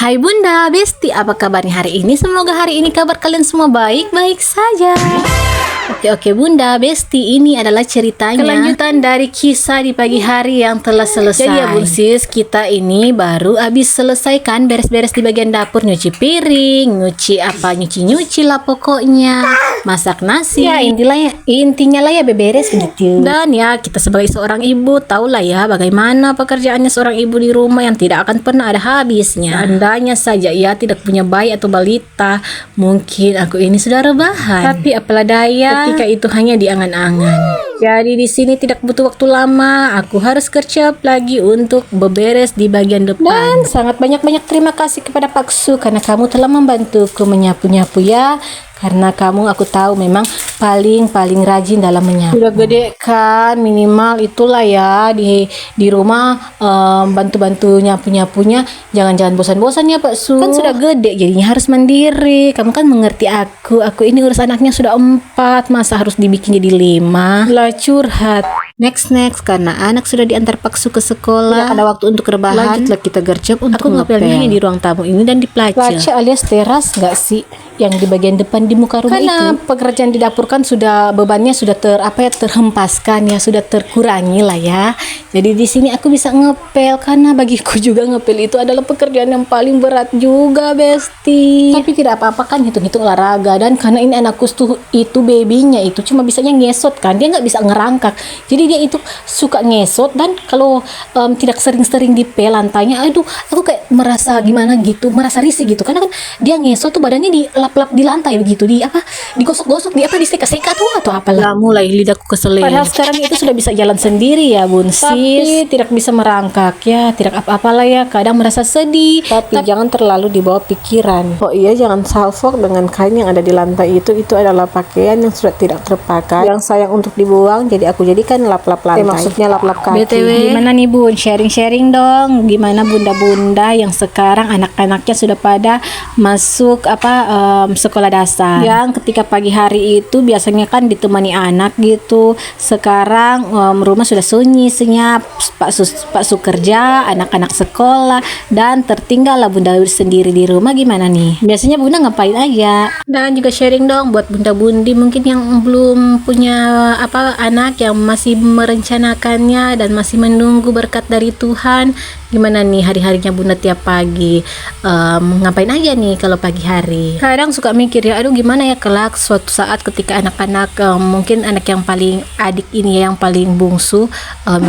Hai Bunda, Besti, apa kabarnya hari ini? Semoga hari ini kabar kalian semua baik-baik saja. Oke Bunda, Besti, ini adalah ceritanya kelanjutan dari kisah di pagi hari yang telah selesai. Jadi ya Bunsis, kita ini baru habis selesaikan beres-beres di bagian dapur, nyuci piring, nyuci lah pokoknya, masak nasi. Ya intinya lah ya beberes gitu. Dan ya kita sebagai seorang ibu tahu lah ya bagaimana pekerjaannya seorang ibu di rumah yang tidak akan pernah ada habisnya. Andainya saja ya tidak punya bayi atau balita, mungkin aku ini sudah rebahan. Tapi apalah daya, ketika itu hanya di angan-angan. Jadi di sini tidak butuh waktu lama, aku harus kerja lagi untuk beberes di bagian depan. Dan sangat banyak-banyak terima kasih kepada Pak Su karena kamu telah membantuku menyapu-nyapu ya. Karena kamu aku tahu memang paling rajin dalam menyapu. Sudah gede kan, minimal itulah ya di rumah bantu-bantu nyapu-nyapunya. Jangan bosan-bosan ya Pak Su. Kan sudah gede jadinya harus mandiri. Kamu kan mengerti aku ini urus anaknya sudah 4, masa harus dibikin jadi 5. Lah curhat. Next karena anak sudah diantar Pak Su ke sekolah. Tidak ada waktu untuk rebahan. Lanjutlah kita gercep untuk aku ngepelnya di ruang tamu ini dan di placa alias teras nggak sih? Yang di bagian depan di muka rumah karena itu. Pekerjaan di dapur kan sudah bebannya sudah terhempaskan ya, sudah terkurangi lah ya. Jadi di sini aku bisa ngepel karena bagiku juga ngepel itu adalah pekerjaan yang paling berat juga Besti. Tapi tidak apa-apa kan, hitung-hitung olahraga. Dan karena ini anakku tuh itu babynya itu cuma bisanya ngesot kan, dia nggak bisa ngerangkak. Jadi dia itu suka ngesot dan kalau tidak sering-sering dipel lantainya, aduh aku kayak merasa gimana gitu, merasa risih gitu karena kan dia ngesot tuh badannya di lap-lap di lantai begitu, digosok-gosok, di seka-seka tuh atau apalah. Mulai lidahku keselin. Padahal sekarang itu sudah bisa jalan sendiri ya Bunsis. Tapi tidak bisa merangkak ya, tidak apa-apalah ya, kadang merasa sedih. Tapi jangan terlalu dibawa pikiran. Oh iya, jangan salfok dengan kain yang ada di lantai itu adalah pakaian yang sudah tidak terpakai, yang sayang untuk dibuang, jadi aku jadikan lap-lap lantai. Maksudnya lap-lap kaki. BTW, gimana nih Bun? Sharing dong. Gimana bunda-bunda yang sekarang anak-anaknya sudah pada masuk sekolah dasar, yang ketika pagi hari itu biasanya kan ditemani anak gitu. Sekarang rumah sudah sunyi senyap, Pak Su kerja, anak-anak sekolah, dan tertinggallah bunda sendiri di rumah. Gimana nih? Biasanya bunda ngapain aja? Dan juga sharing dong buat bunda-bundi mungkin yang belum punya anak, yang masih merencanakannya dan masih menunggu berkat dari Tuhan. Gimana nih hari-harinya bunda tiap pagi? Ngapain aja nih kalau pagi hari? Kadang suka mikir ya, aduh gimana ya kelak suatu saat ketika anak-anak mungkin anak yang paling adik ini ya, yang paling bungsu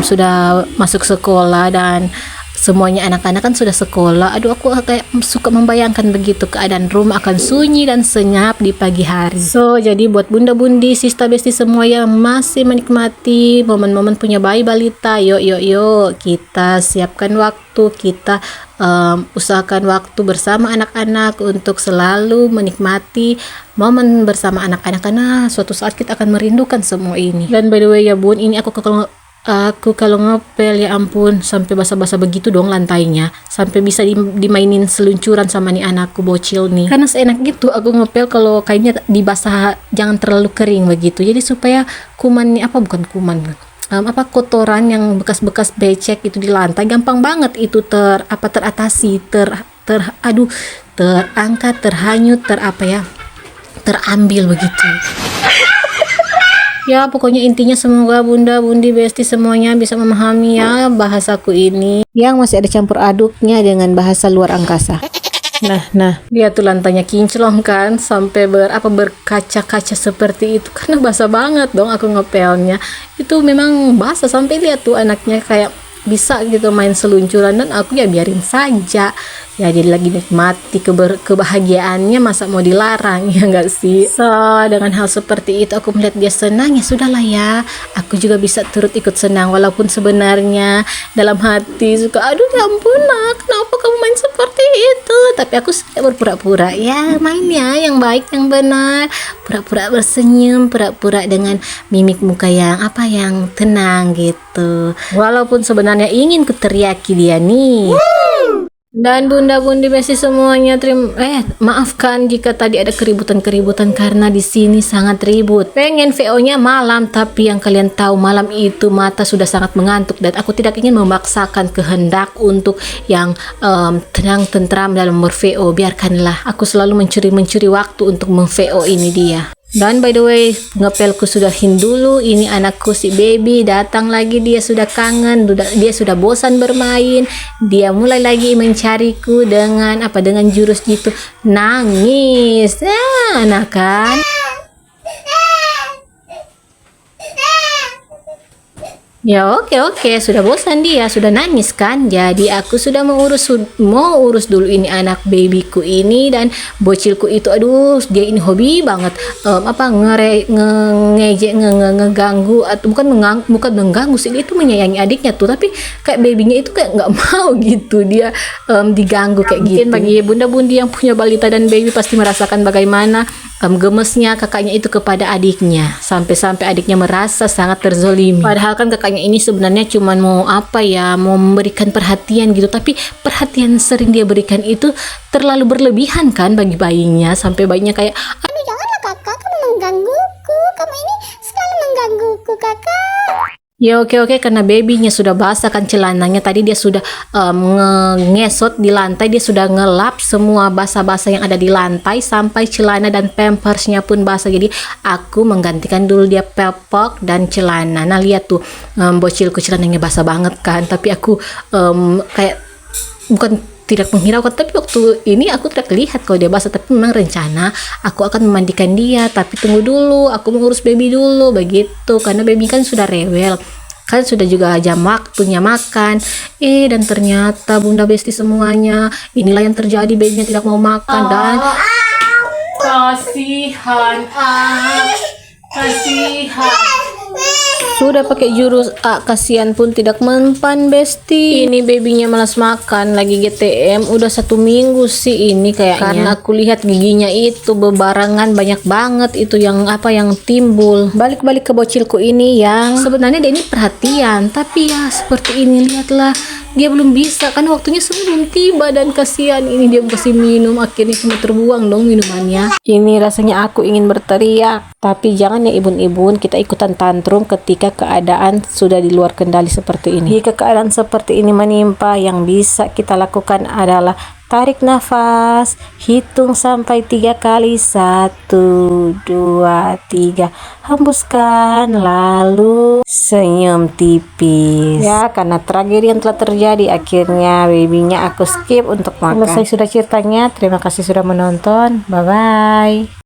sudah masuk sekolah dan semuanya anak-anak kan sudah sekolah. Aduh aku kayak suka membayangkan begitu keadaan rumah akan sunyi dan senyap di pagi hari. So jadi buat bunda-bundi, sista besti semua yang masih menikmati momen-momen punya bayi balita, yuk kita siapkan waktu, kita usahakan waktu bersama anak-anak untuk selalu menikmati momen bersama anak-anak karena suatu saat kita akan merindukan semua ini. Dan by the way ya Bun, ini aku kalau ngepel ya ampun sampai basah-basah begitu dong lantainya, sampai bisa dimainin seluncuran sama nih anakku bocil nih. Karena seenak gitu aku ngepel kalau kainnya dibasah jangan terlalu kering begitu. Jadi supaya kotoran yang bekas-bekas becek itu di lantai gampang banget itu teratasi, terangkat, terhanyut, terambil begitu. Ya pokoknya intinya semoga bunda, bundi, besti semuanya bisa memahami ya bahasaku ini yang masih ada campur aduknya dengan bahasa luar angkasa. Nah, lihat tuh lantainya kinclong kan, sampai berkaca-kaca seperti itu karena basah banget dong aku ngepelnya. Itu memang basah sampai lihat tuh anaknya kayak bisa gitu main seluncuran dan aku ya biarin saja. Ya jadi lagi nikmati kebahagiaannya, masa mau dilarang ya enggak sih? So dengan hal seperti itu aku melihat dia senang, ya sudahlah ya, aku juga bisa turut ikut senang walaupun sebenarnya dalam hati suka aduh ya ampun nak, kenapa kamu main seperti itu? Tapi aku suka berpura-pura ya mainnya yang baik, yang benar, pura-pura bersenyum, pura-pura dengan mimik muka yang tenang gitu, walaupun sebenarnya ingin kuteriaki dia nih. Dan bunda-bunda besti semuanya, maafkan jika tadi ada keributan-keributan karena di sini sangat ribut. Pengen VO-nya malam, tapi yang kalian tahu malam itu mata sudah sangat mengantuk dan aku tidak ingin memaksakan kehendak untuk yang tenang tentram dalam ber-VO. Biarkanlah, aku selalu mencuri waktu untuk mem-VO ini dia. Dan by the way, ngepelku sudah dulu. Ini anakku si baby datang lagi, dia sudah kangen, dia sudah bosan bermain. Dia mulai lagi mencariku dengan jurus gitu, nangis. Nah kan. Ya oke, sudah bosan dia, sudah nangis kan. Jadi aku sudah mau urus dulu ini anak babyku ini dan bocilku itu. Aduh, dia ini hobi banget ngeganggu atau bukan mengganggu sih, dia itu menyayangi adiknya tuh, tapi kayak babynya itu kayak nggak mau gitu dia diganggu kayak gitu. Mungkin bagi bunda-bunda yang punya balita dan baby pasti merasakan bagaimana gemesnya kakaknya itu kepada adiknya, sampai adiknya merasa sangat terzolimi. Padahal kan kakaknya ini sebenarnya cuma mau mau memberikan perhatian gitu, tapi perhatian sering dia berikan itu terlalu berlebihan kan bagi bayinya, sampai bayinya kayak, aduh janganlah kakak, kamu menggangguku, kamu ini selalu menggangguku kakak. Ya oke, karena babynya sudah basah kan celananya, tadi dia sudah ngesot di lantai, dia sudah ngelap semua basah-basah yang ada di lantai sampai celana dan pampersnya pun basah. Jadi aku menggantikan dulu dia pelpok dan celana. Nah lihat tuh bocilku celananya basah banget kan, tapi aku kayak bukan tidak menghiraukan, tapi waktu ini aku tidak lihat kalau dia basah, tapi memang rencana aku akan memandikan dia, tapi tunggu dulu, aku mengurus baby dulu begitu, karena baby kan sudah rewel kan, sudah juga jam waktunya makan. Dan ternyata bunda besti semuanya, inilah yang terjadi, babynya tidak mau makan dan kasihan. Sudah pakai jurus kasihan pun tidak mempan besti. Ini babynya malas makan, lagi GTM udah 1 minggu sih ini kayaknya. Karena aku lihat giginya itu bebarengan banyak banget itu yang timbul. Balik ke bocilku ini yang sebenarnya dia ini perhatian, tapi ya seperti ini, lihatlah dia belum bisa kan, waktunya sebelum tiba, dan kasihan ini dia kasih minum, akhirnya cuma terbuang dong minumannya. Ini rasanya aku ingin berteriak, tapi jangan ya ibun-ibun, kita ikutan tantrum ketika keadaan sudah di luar kendali seperti ini. Jika keadaan seperti ini menimpa, yang bisa kita lakukan adalah tarik nafas, hitung sampai 3 kali, 1, 2, 3, hembuskan, lalu senyum tipis. Ya, karena tragedi yang telah terjadi, akhirnya babynya aku skip untuk makan. Selesai sudah ceritanya, terima kasih sudah menonton, bye bye.